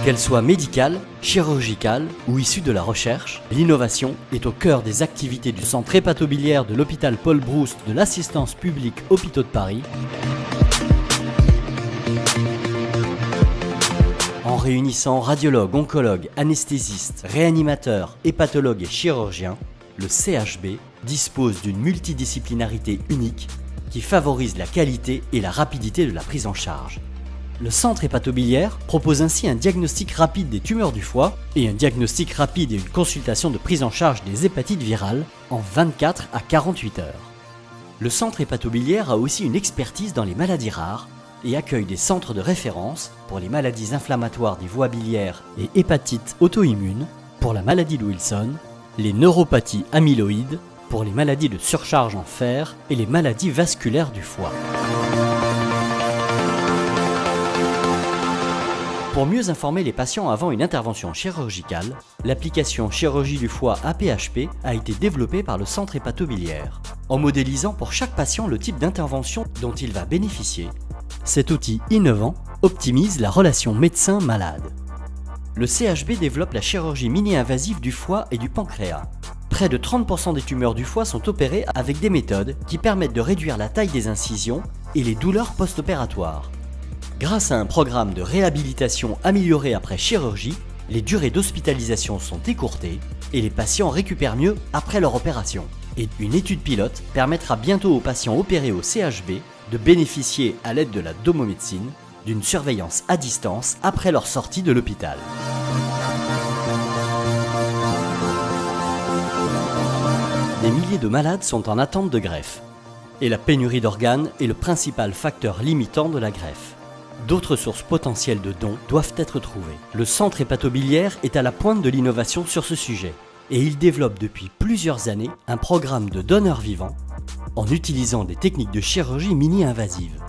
Qu'elle soit médicale, chirurgicale ou issue de la recherche, l'innovation est au cœur des activités du centre hépatobiliaire de l'hôpital Paul Brousse de l'Assistance publique Hôpitaux de Paris. En réunissant radiologues, oncologues, anesthésistes, réanimateurs, hépatologues et chirurgiens, le CHB dispose d'une multidisciplinarité unique qui favorise la qualité et la rapidité de la prise en charge. Le centre hépatobiliaire propose ainsi un diagnostic rapide des tumeurs du foie et un diagnostic rapide et une consultation de prise en charge des hépatites virales en 24 à 48 heures. Le centre hépatobiliaire a aussi une expertise dans les maladies rares et accueille des centres de référence pour les maladies inflammatoires des voies biliaires et hépatites auto-immunes, pour la maladie de Wilson, les neuropathies amyloïdes, pour les maladies de surcharge en fer et les maladies vasculaires du foie. Pour mieux informer les patients avant une intervention chirurgicale, l'application Chirurgie du foie AP-HP a été développée par le centre hépatobiliaire. En modélisant pour chaque patient le type d'intervention dont il va bénéficier, cet outil innovant optimise la relation médecin-malade. Le CHB développe la chirurgie mini-invasive du foie et du pancréas. Près de 30% des tumeurs du foie sont opérées avec des méthodes qui permettent de réduire la taille des incisions et les douleurs post-opératoires. Grâce à un programme de réhabilitation amélioré après chirurgie, les durées d'hospitalisation sont écourtées et les patients récupèrent mieux après leur opération. Et une étude pilote permettra bientôt aux patients opérés au CHB de bénéficier, à l'aide de la domomédecine, d'une surveillance à distance après leur sortie de l'hôpital. Des milliers de malades sont en attente de greffe, et la pénurie d'organes est le principal facteur limitant de la greffe. D'autres sources potentielles de dons doivent être trouvées. Le centre hépatobiliaire est à la pointe de l'innovation sur ce sujet, et il développe depuis plusieurs années un programme de donneurs vivants en utilisant des techniques de chirurgie mini-invasive.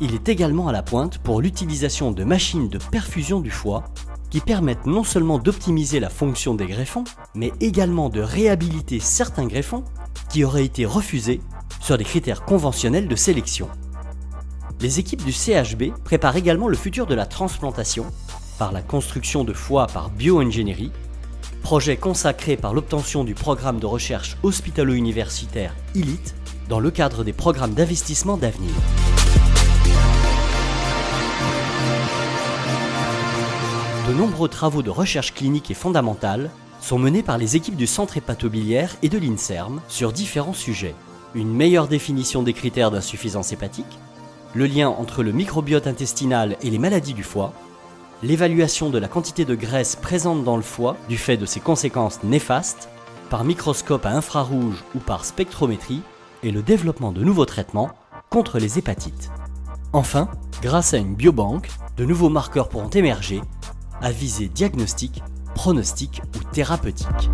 Il est également à la pointe pour l'utilisation de machines de perfusion du foie qui permettent non seulement d'optimiser la fonction des greffons, mais également de réhabiliter certains greffons qui auraient été refusés sur des critères conventionnels de sélection. Les équipes du CHB préparent également le futur de la transplantation par la construction de foie par bioingénierie, projet consacré par l'obtention du programme de recherche hospitalo-universitaire ILIT dans le cadre des programmes d'investissement d'avenir. De nombreux travaux de recherche clinique et fondamentale sont menés par les équipes du centre hépatobiliaire et de l'INSERM sur différents sujets. Une meilleure définition des critères d'insuffisance hépatique, le lien entre le microbiote intestinal et les maladies du foie, l'évaluation de la quantité de graisse présente dans le foie du fait de ses conséquences néfastes, par microscope à infrarouge ou par spectrométrie, et le développement de nouveaux traitements contre les hépatites. Enfin, grâce à une biobanque, de nouveaux marqueurs pourront émerger à visée diagnostique, pronostique ou thérapeutique.